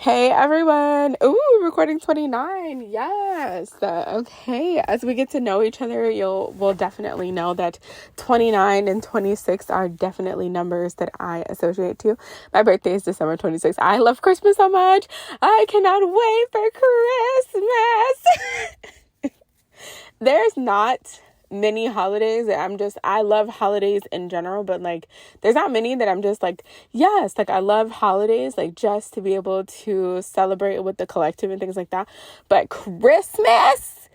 Hey everyone. Ooh, recording 29. Yes. Okay. As we get to know each other, we'll definitely know that 29 and 26 are definitely numbers that I associate to. My birthday is December 26th. I love Christmas so much. I cannot wait for Christmas. There's not many holidays that I love holidays in general, but like there's not many that I'm just like, yes, like I love holidays, like just to be able to celebrate with the collective and things like that. But Christmas,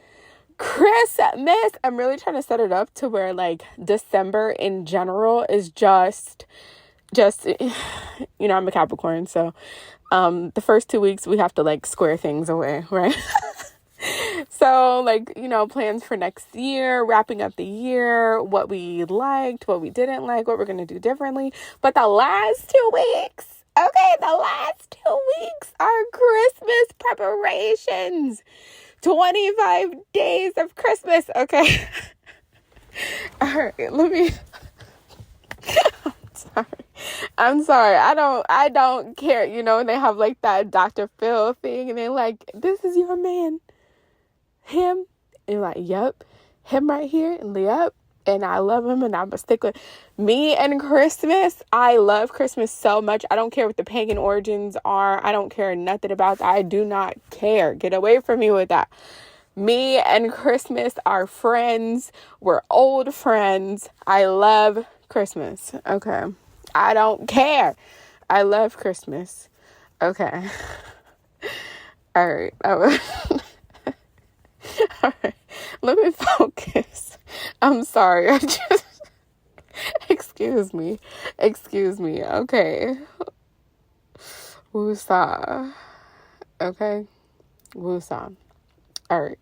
I'm really trying to set it up to where like December in general is just I'm a Capricorn, so the first 2 weeks we have to like square things away, right? So, like, plans for next year, wrapping up the year, what we liked, what we didn't like, what we're going to do differently. But the last 2 weeks, are Christmas preparations. 25 days of Christmas, okay? All right, I'm sorry. I don't care. They have like that Dr. Phil thing and they're like, this is your man. Him, and you're like, yep, him right here, and yep, and I love him, and I'm a stickler. Me and Christmas, I love Christmas so much. I don't care what the pagan origins are. I don't care nothing about that. I do not care. Get away from me with that. Me and Christmas are friends. We're old friends. I love Christmas. Okay. I don't care. I love Christmas. Okay. All right. All right, let me focus. I'm sorry. Excuse me. Okay. Woosah. Okay. Woosah. All right.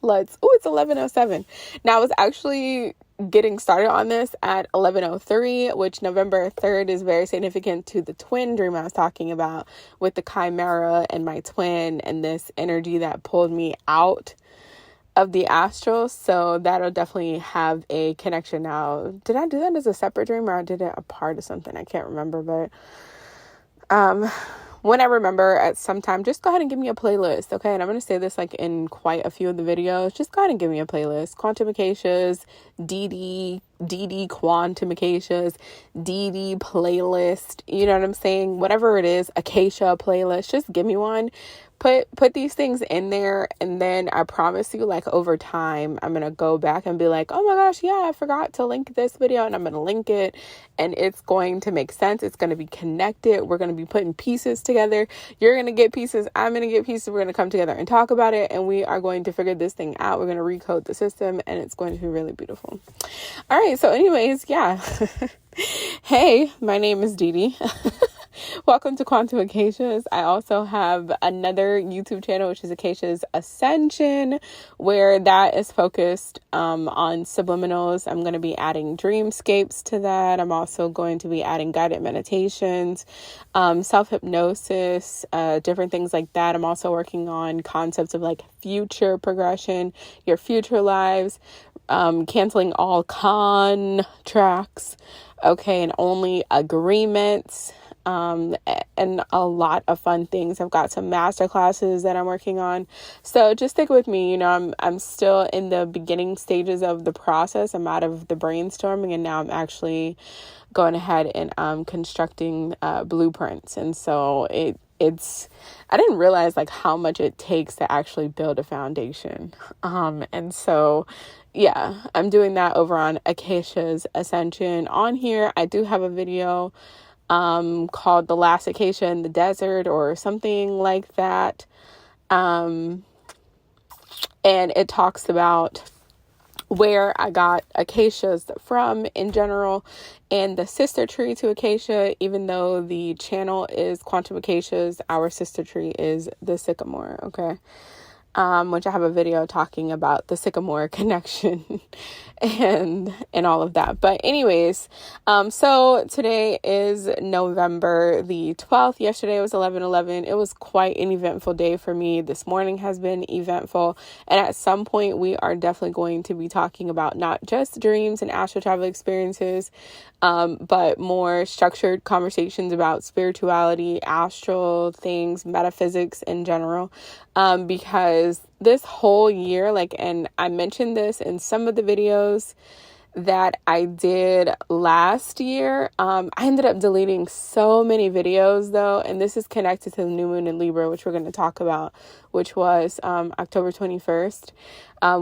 It's 11:07. Now I was actually getting started on this at 11:03, which November 3rd is very significant to the twin dream I was talking about with the chimera and my twin and this energy that pulled me out of the astral. So that'll definitely have a connection. Now, did I do that as a separate dream or I did it a part of something? I can't remember, but when I remember at some time, just go ahead and give me a playlist, okay? And I'm going to say this like in quite a few of the videos. Just go ahead and give me a playlist. QuantumAcacias, DD QuantumAcacias, DD playlist. You know what I'm saying? Whatever it is, Acacia playlist. Just give me one. Put these things in there, and then I promise you, like, over time, I'm going to go back and be like, oh my gosh, yeah, I forgot to link this video, and I'm going to link it, and it's going to make sense. It's going to be connected. We're going to be putting pieces together. You're going to get pieces. I'm going to get pieces. We're going to come together and talk about it, and we are going to figure this thing out. We're going to recode the system, and it's going to be really beautiful. All right, so anyways, yeah. Hey, my name is Dee. Welcome to QuantumAcacias. I also have another YouTube channel, which is Acacias Ascension, where that is focused on subliminals. I'm going to be adding dreamscapes to that. I'm also going to be adding guided meditations, self-hypnosis, different things like that. I'm also working on concepts of like future progression, your future lives, canceling all contracts, okay, and only agreements. And a lot of fun things. I've got some master classes that I'm working on. So just stick with me. I'm still in the beginning stages of the process. I'm out of the brainstorming and now I'm actually going ahead and constructing blueprints. And so it's I didn't realize like how much it takes to actually build a foundation. And so yeah, I'm doing that over on Acacias Ascension. On here, I do have a video called The Last Acacia in the Desert or something like that. And it talks about where I got acacias from in general and the sister tree to acacia. Even though the channel is QuantumAcacias, our sister tree is the sycamore. Okay. which I have a video talking about the sycamore connection and all of that. But anyways, so today is November the 12th. Yesterday was 11/11. It was quite an eventful day for me. This morning has been eventful. And at some point, we are definitely going to be talking about not just dreams and astral travel experiences, but more structured conversations about spirituality, astral things, metaphysics in general. Because this whole year, and I mentioned this in some of the videos that I did last year, I ended up deleting so many videos though, and this is connected to the new moon in Libra, which we're going to talk about, which was October 21st,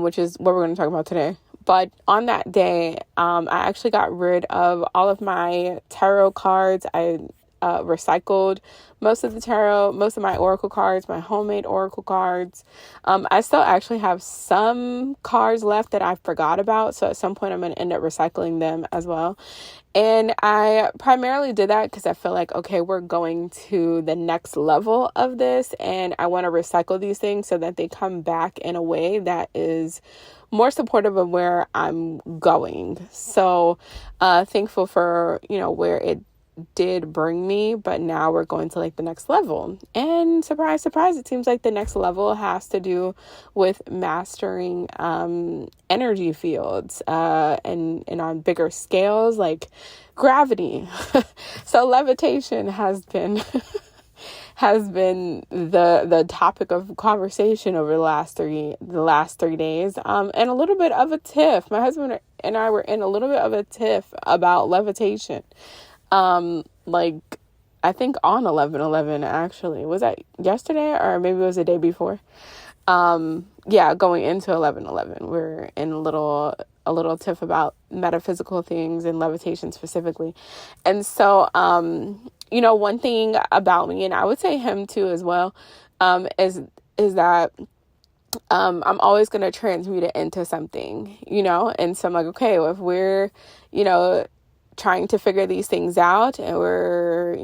which is what we're going to talk about today. But on that day, I actually got rid of all of my tarot cards. I recycled most of the tarot, most of my oracle cards, my homemade oracle cards. I still actually have some cards left that I forgot about. So at some point I'm going to end up recycling them as well. And I primarily did that because I feel like, okay, we're going to the next level of this, and I want to recycle these things so that they come back in a way that is more supportive of where I'm going. So thankful for, where it did bring me, but now we're going to the next level. And surprise, surprise, it seems like the next level has to do with mastering energy fields and on bigger scales, like gravity. So levitation has been the topic of conversation over the last 3 days, and a little bit of a tiff. My husband and I were in a little bit of a tiff about levitation. I think on 11/11, actually. Was that yesterday or maybe it was the day before? Going into 11/11, we're in a little tiff about metaphysical things and levitation specifically. And so, one thing about me, and I would say him too as well, is that I'm always going to transmute it into something, and so I'm like, okay, well, if we're, trying to figure these things out and we're,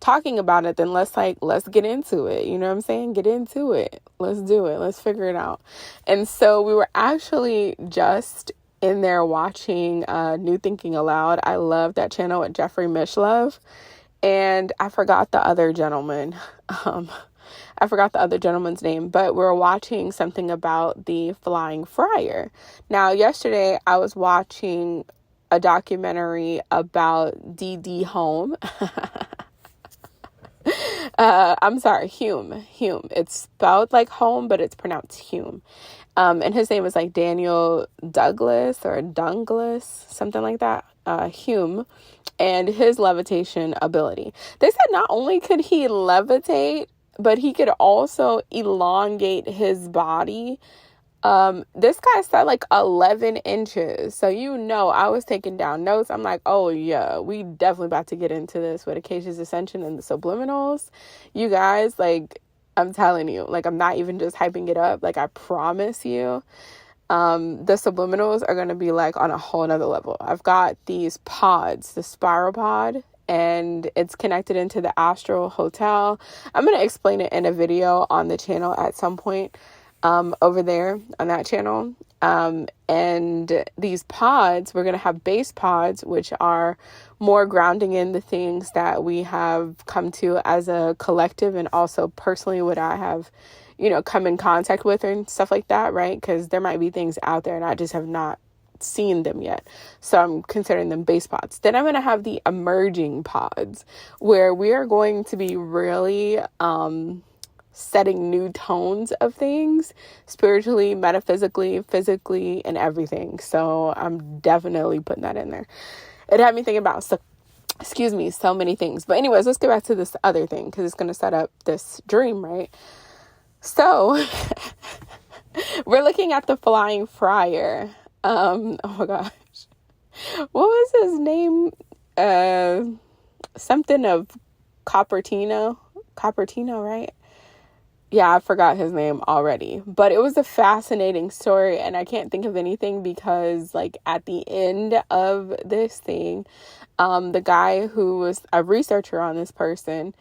talking about it, then let's get into it. You know what I'm saying? Get into it. Let's do it. Let's figure it out. And so we were actually just in there watching New Thinking Aloud. I love that channel with Jeffrey Mishlove. And I forgot the other gentleman. I forgot the other gentleman's name, but we're watching something about the flying friar. Now, yesterday I was watching a documentary about D.D. Home. I'm sorry, Hume. It's spelled like home, but it's pronounced Hume. And his name is Daniel Douglas or Dunglas, something like that. Hume, and his levitation ability. They said not only could he levitate, but he could also elongate his body. This guy said 11 inches. So, I was taking down notes. I'm like, oh yeah, we definitely about to get into this with Acacia's Ascension and the Subliminals. You guys, I'm telling you, I'm not even just hyping it up. I promise you, the Subliminals are going to be on a whole nother level. I've got these pods, the spiral pod, and it's connected into the Astral Hotel. I'm going to explain it in a video on the channel at some point, over there on that channel. And these pods, we're going to have base pods, which are more grounding in the things that we have come to as a collective, and also personally what I have, come in contact with and stuff like that, right? Because there might be things out there and I just have not seen them yet. So I'm considering them base pods. Then I'm going to have the emerging pods, where we are going to be really setting new tones of things spiritually, metaphysically, physically, and everything. So I'm definitely putting that in there. It had me thinking about so many things. But anyways, let's get back to this other thing, because it's going to set up this dream, right? So we're looking at the flying friar. Oh my gosh, what was his name? Something of Cupertino, right? Yeah, I forgot his name already, but it was a fascinating story, and I can't think of anything because at the end of this thing, the guy who was a researcher on this person,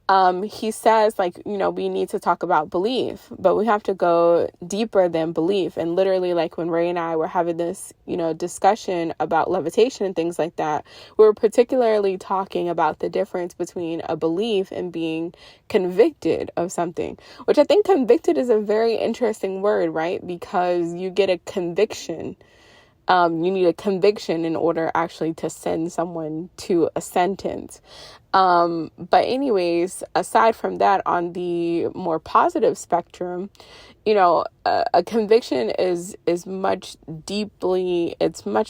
he says, like, we need to talk about belief, but we have to go deeper than belief. And literally, like, when Ray and I were having this, discussion about levitation and things like that, we were particularly talking about the difference between a belief and being convicted of something, which I think convicted is a very interesting word, right? Because you get a conviction. You need a conviction in order actually to send someone to a sentence. But anyways, aside from that, on the more positive spectrum, a conviction is much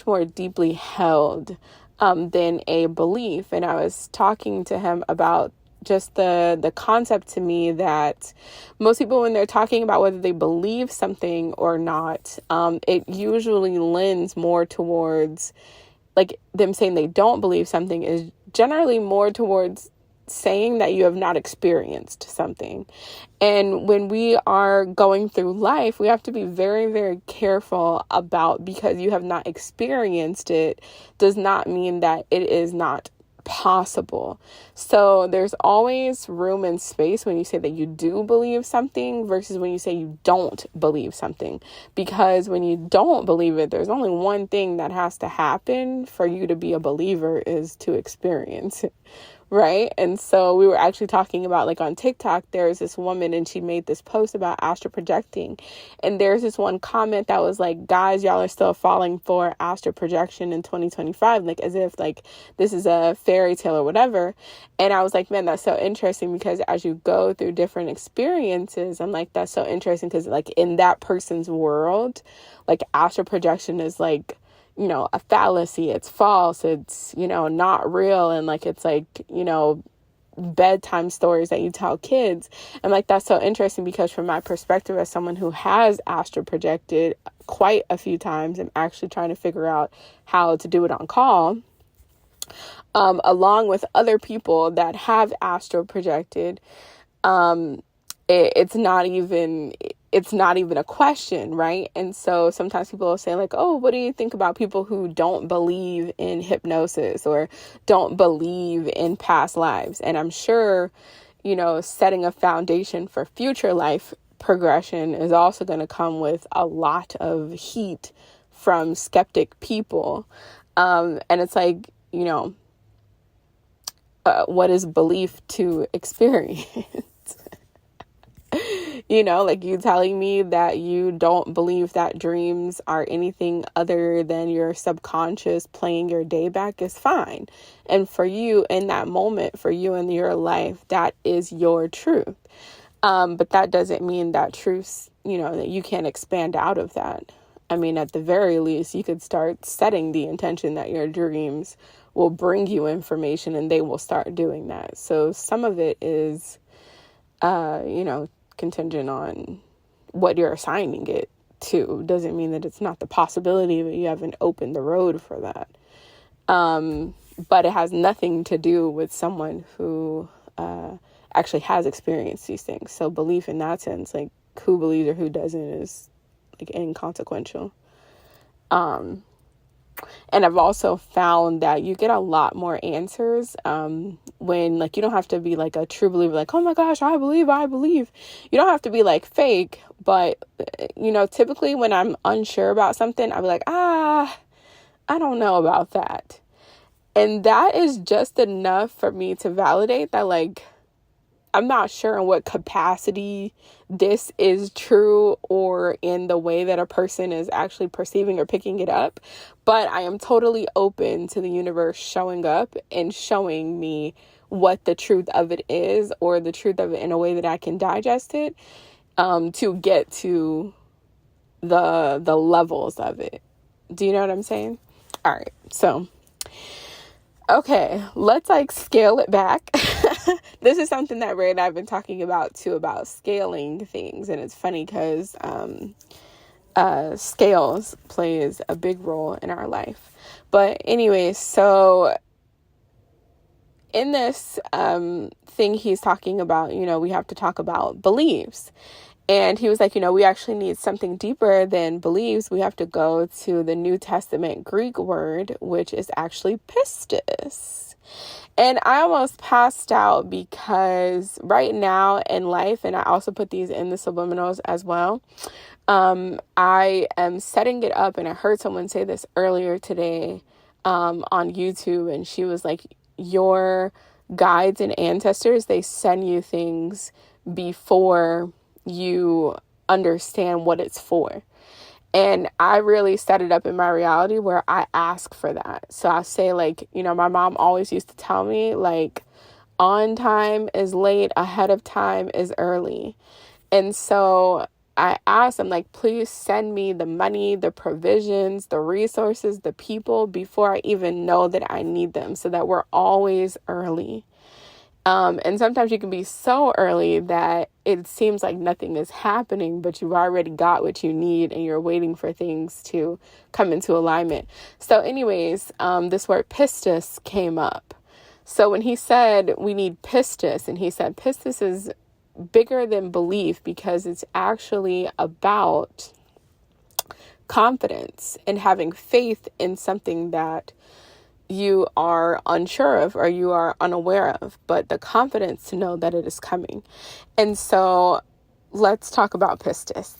more deeply held, than a belief. And I was talking to him about just the concept to me that most people, when they're talking about whether they believe something or not, it usually lends more towards, like, them saying they don't believe something is generally more towards saying that you have not experienced something. And when we are going through life, we have to be very, very careful about, because you have not experienced it does not mean that it is not possible. So there's always room and space when you say that you do believe something versus when you say you don't believe something. Because when you don't believe it, there's only one thing that has to happen for you to be a believer, is to experience it. Right. And so we were actually talking about, like, on TikTok, there's this woman and she made this post about astral projecting. And there's this one comment that was like, guys, y'all are still falling for astral projection in 2025, like as if like this is a fairy tale or whatever. And I was like, man, that's so interesting, because as you go through different experiences, I'm like, that's so interesting, because like in that person's world, like astral projection is like, a fallacy, it's false, it's, not real. And like, it's like, bedtime stories that you tell kids. And like, that's so interesting, because from my perspective as someone who has astral projected quite a few times, I'm actually trying to figure out how to do it on call, along with other people that have astral projected. It's not even a question, right? And so sometimes people will say like, oh, what do you think about people who don't believe in hypnosis or don't believe in past lives? And I'm sure, setting a foundation for future life progression is also going to come with a lot of heat from skeptic people. And it's like, what is belief to experience? Like you telling me that you don't believe that dreams are anything other than your subconscious playing your day back is fine. And for you in that moment, for you in your life, that is your truth. But that doesn't mean that truths, that you can't expand out of that. I mean, at the very least, you could start setting the intention that your dreams will bring you information and they will start doing that. So some of it is, contingent on what you're assigning it to. Doesn't mean that it's not the possibility, but you haven't opened the road for that. But it has nothing to do with someone who actually has experienced these things. So belief in that sense, like who believes or who doesn't, is like inconsequential. And I've also found that you get a lot more answers when, like, you don't have to be like a true believer, like, oh my gosh, I believe. You don't have to be like fake, but, typically when I'm unsure about something, I'll be like, I don't know about that. And that is just enough for me to validate that, like, I'm not sure in what capacity this is true or in the way that a person is actually perceiving or picking it up. But I am totally open to the universe showing up and showing me what the truth of it is, or the truth of it in a way that I can digest it, to get to the levels of it. Do you know what I'm saying? All right. So, okay, let's like scale it back. This is something that Ray and I have been talking about too, about scaling things. And it's funny because scales plays a big role in our life. But anyway, so in this thing he's talking about, we have to talk about beliefs. And he was like, we actually need something deeper than beliefs. We have to go to the New Testament Greek word, which is actually pistis. And I almost passed out because right now in life, and I also put these in the subliminals as well, I am setting it up, and I heard someone say this earlier today on YouTube, and she was like, your guides and ancestors, they send you things before you understand what it's for. And I really set it up in my reality where I ask for that. So I say, like, you know, my mom always used to tell me, like, on time is late, ahead of time is early. And so I asked them, like, please send me the money, the provisions, the resources, the people before I even know that I need them, so that we're always early. And sometimes you can be so early that it seems like nothing is happening, but you've already got what you need and you're waiting for things to come into alignment. So anyways, this word pistis came up. So when he said we need pistis, and he said pistis is bigger than belief because it's actually about confidence and having faith in something that you are unsure of or you are unaware of, but the confidence to know that it is coming. And so let's talk about pistis.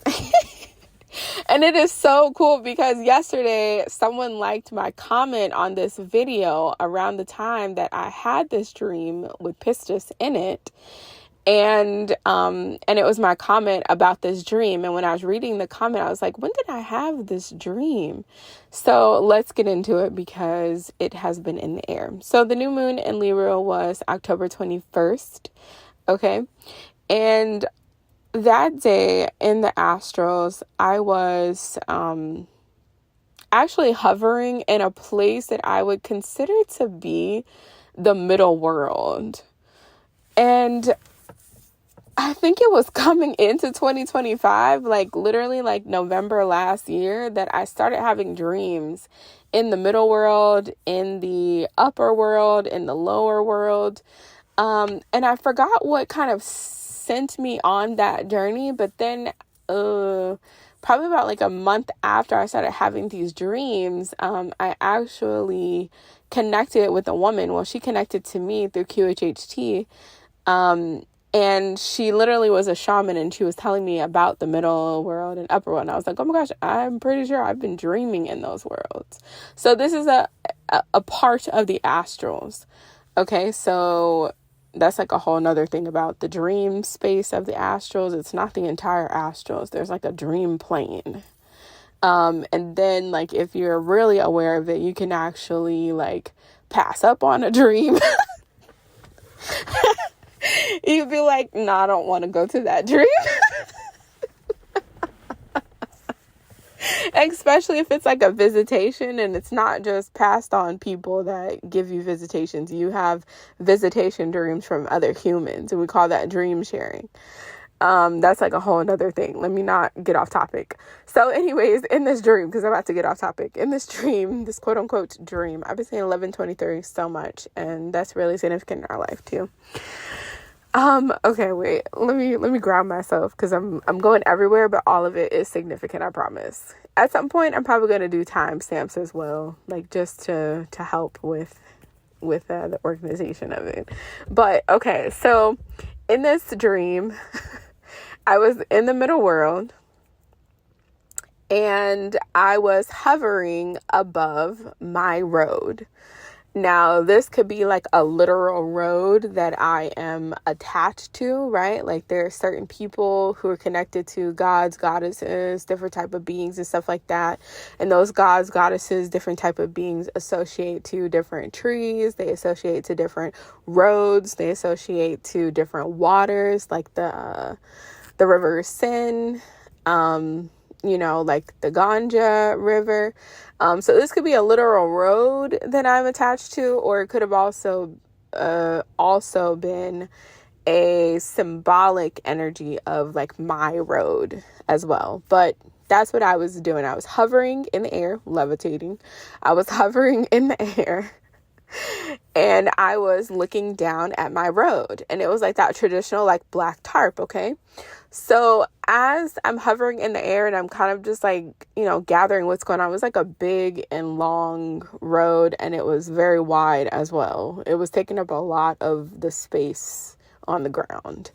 And it is so cool because yesterday someone liked my comment on this video around the time that I had this dream with pistis in it. And it was my comment about this dream. And when I was reading the comment, I was like, when did I have this dream? So let's get into it because it has been in the air. So the new moon in Libra was October 21st. Okay. And that day in the astrals, I was actually hovering in a place that I would consider to be the middle world. And I think it was coming into 2025, like literally like November last year, that I started having dreams in the middle world, in the upper world, in the lower world. And I forgot what kind of sent me on that journey, but then probably about like a month after I started having these dreams, I actually connected with a woman. Well, she connected to me through QHHT. And she literally was a shaman, and she was telling me about the middle world and upper world. And I was like, oh my gosh, I'm pretty sure I've been dreaming in those worlds. So this is a part of the astrals. Okay, so that's like a whole nother thing about the dream space of the astrals. It's not the entire astrals. There's like a dream plane. And then like if you're really aware of it, you can actually like pass up on a dream. You'd be like, no, I don't want to go to that dream. Especially if it's like a visitation and it's not just passed on people that give you visitations. You have visitation dreams from other humans, and we call that dream sharing. That's like a whole another thing. Let me not get off topic. So anyways, in this dream, because I'm about to get off topic, in this dream, this quote unquote dream, I've been saying 1123 so much, and that's really significant in our life too. Okay, wait, let me ground myself because I'm going everywhere, but all of it is significant, I promise. At some point, I'm probably going to do timestamps as well, like just to help with the organization of it. But okay, so in this dream, I was in the middle world and I was hovering above my road. Now, this could be like a literal road that I am attached to, right? Like there are certain people who are connected to gods, goddesses, different type of beings and stuff like that. And those gods, goddesses, different type of beings associate to different trees. They associate to different roads. They associate to different waters, like the river Sin, like the Ganja River. So this could be a literal road that I'm attached to, or it could have also been a symbolic energy of like my road as well. But that's what I was doing. I was hovering in the air, levitating. I was hovering in the air And I was looking down at my road, and it was like that traditional like black tarp, okay? So as I'm hovering in the air and I'm kind of just like, gathering what's going on, it was like a big and long road, and it was very wide as well. It was taking up a lot of the space on the ground.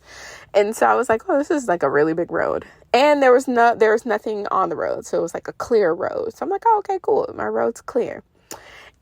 And so I was like, oh, this is like a really big road. And there was nothing on the road. So it was like a clear road. So I'm like, oh, okay, cool. My road's clear.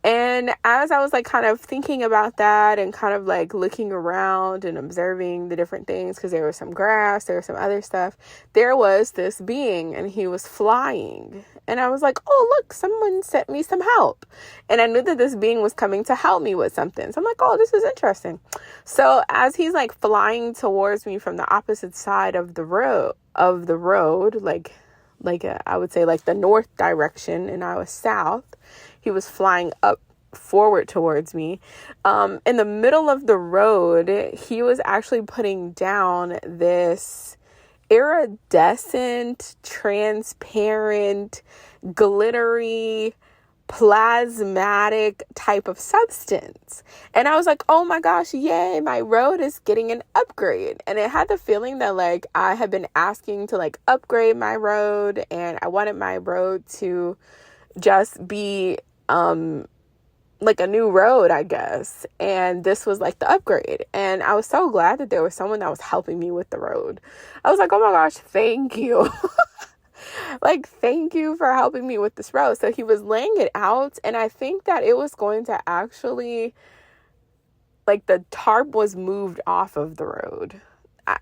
And as I was like kind of thinking about that and kind of like looking around and observing the different things, because there was some grass, there was some other stuff, there was this being, and he was flying. And I was like, oh, look, someone sent me some help. And I knew that this being was coming to help me with something. So I'm like, oh, this is interesting. So as he's like flying towards me from the opposite side of the road, I would say like the north direction, and I was south. He was flying up forward towards me. In the middle of the road, he was actually putting down this iridescent, transparent, glittery, plasmatic type of substance. And I was like, oh my gosh, yay, my road is getting an upgrade. And it had the feeling that like I had been asking to like upgrade my road, and I wanted my road to just be like a new road, I guess. And this was like the upgrade. And I was so glad that there was someone that was helping me with the road. I was like, oh my gosh, thank you. Like, thank you for helping me with this road. So he was laying it out, and I think that it was going to actually, like, the tarp was moved off of the road.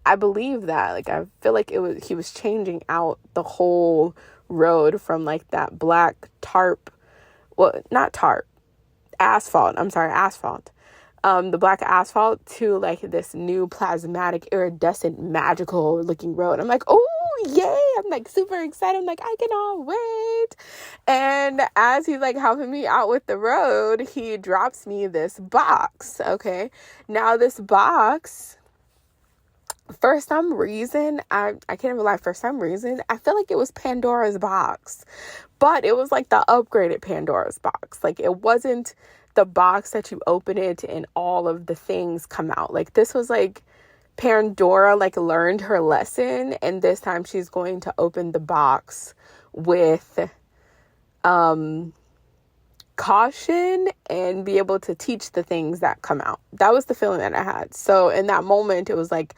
I believe that. Like, I feel like he was changing out the whole road from like that black tarp. Well, not tarp, asphalt. I'm sorry, asphalt. The black asphalt to like this new plasmatic, iridescent, magical looking road. I'm like, oh, yay. I'm like super excited. I'm like, I cannot wait. And as he's like helping me out with the road, he drops me this box. Okay. Now this box, for some reason, I can't even lie, for some reason, I feel like it was Pandora's box. But it was like the upgraded Pandora's box. Like, it wasn't the box that you open it and all of the things come out. Like, this was like Pandora like learned her lesson, and this time she's going to open the box with caution and be able to teach the things that come out. That was the feeling that I had. So in that moment, it was like,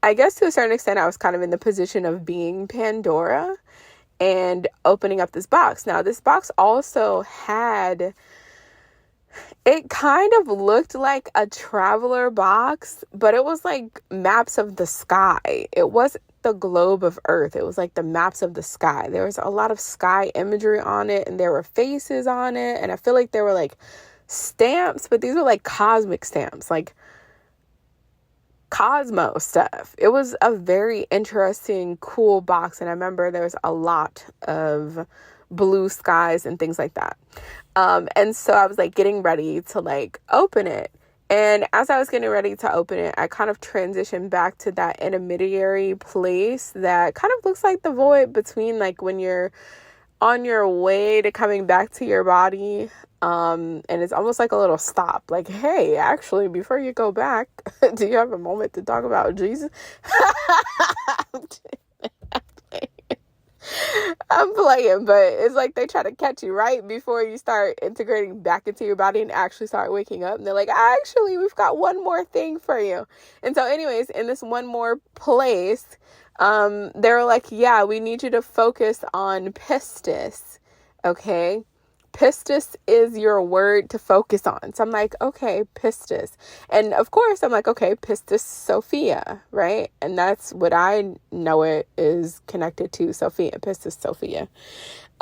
I guess to a certain extent, I was kind of in the position of being Pandora and opening up this box. Now, this box also had, it kind of looked like a traveler box, but it was like maps of the sky. It wasn't the globe of Earth. It was like the maps of the sky. There was a lot of sky imagery on it, and there were faces on it. And I feel like there were like stamps, but these were like cosmic stamps, like Cosmo stuff. It was a very interesting, cool box. And I remember there was a lot of blue skies and things like that. And so I was like getting ready to like open it. And as I was getting ready to open it, I kind of transitioned back to that intermediary place that kind of looks like the void between like when you're on your way to coming back to your body. And it's almost like a little stop. Like, hey, actually, before you go back, do you have a moment to talk about Jesus? I'm playing, but it's like they try to catch you right before you start integrating back into your body and actually start waking up. And they're like, actually, we've got one more thing for you. And so anyways, in this one more place, they were like, yeah, we need you to focus on Pistis. Okay. Pistis is your word to focus on. So I'm like, okay, Pistis. And of course, I'm like, okay, Pistis Sophia, right? And that's what I know it is connected to, Sophia, Pistis Sophia.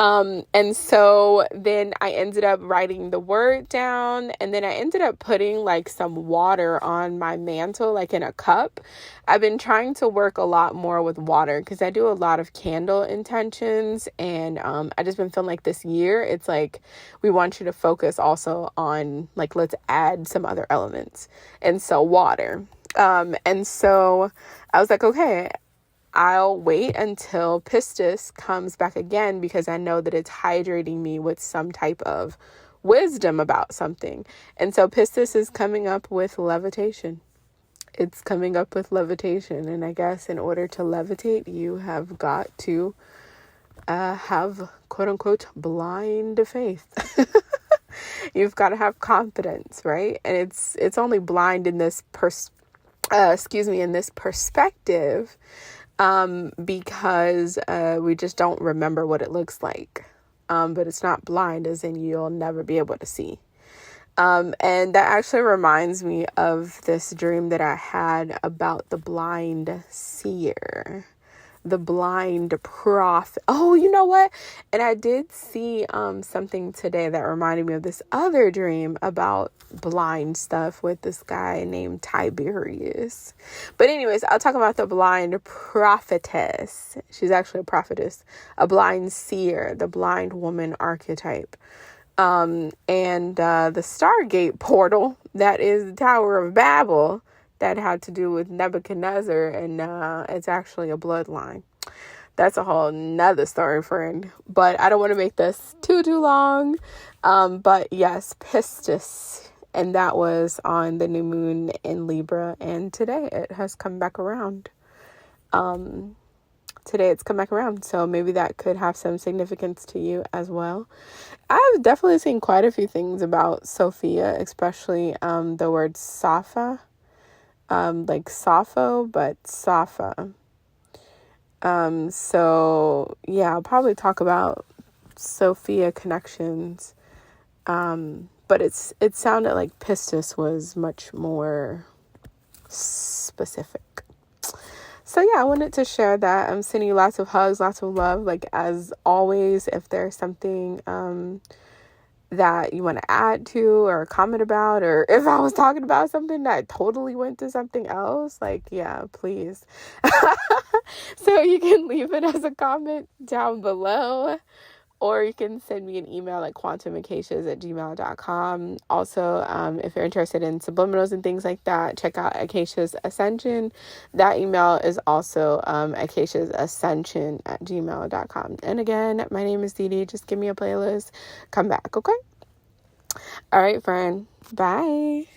And so then I ended up writing the word down, and then I ended up putting like some water on my mantle, like in a cup. I've been trying to work a lot more with water because I do a lot of candle intentions, and I just been feeling like this year, it's like we want you to focus also on like, let's add some other elements. And so water. And so I was like, okay, I'll wait until Pistis comes back again because I know that it's hydrating me with some type of wisdom about something. And so Pistis is coming up with levitation. It's coming up with levitation. And I guess in order to levitate, you have got to have quote unquote blind faith. You've got to have confidence, right? And it's only blind in this in this perspective, because we just don't remember what it looks like. But it's not blind as in you'll never be able to see. And that actually reminds me of this dream that I had about the blind seer, the blind prophet. Oh, you know what? And I did see something today that reminded me of this other dream about blind stuff with this guy named Tiberius. But anyways, I'll talk about the blind prophetess. She's actually a prophetess, a blind seer, the blind woman archetype. And the Stargate portal, that is the Tower of Babel, that had to do with Nebuchadnezzar, and it's actually a bloodline. That's a whole nother story, friend. But I don't want to make this too long. But yes, Pistis, and that was on the new moon in Libra, and today it has come back around. Today it's come back around, so maybe that could have some significance to you as well. I've definitely seen quite a few things about Sophia, especially the word Sappha, like Sappho, but Sappha. So yeah, I'll probably talk about Sophia connections, but it sounded like Pistis was much more specific. So yeah, I wanted to share that. I'm sending you lots of hugs, lots of love. Like as always, if there's something that you want to add to or comment about, or if I was talking about something that totally went to something else, like, yeah, please. So you can leave it as a comment down below, or you can send me an email at QuantumAcacias@gmail.com. Also, if you're interested in subliminals and things like that, check out Acacias Ascension. That email is also acaciasascension@gmail.com. And again, my name is Dee. Just give me a playlist. Come back, okay? All right, friend. Bye.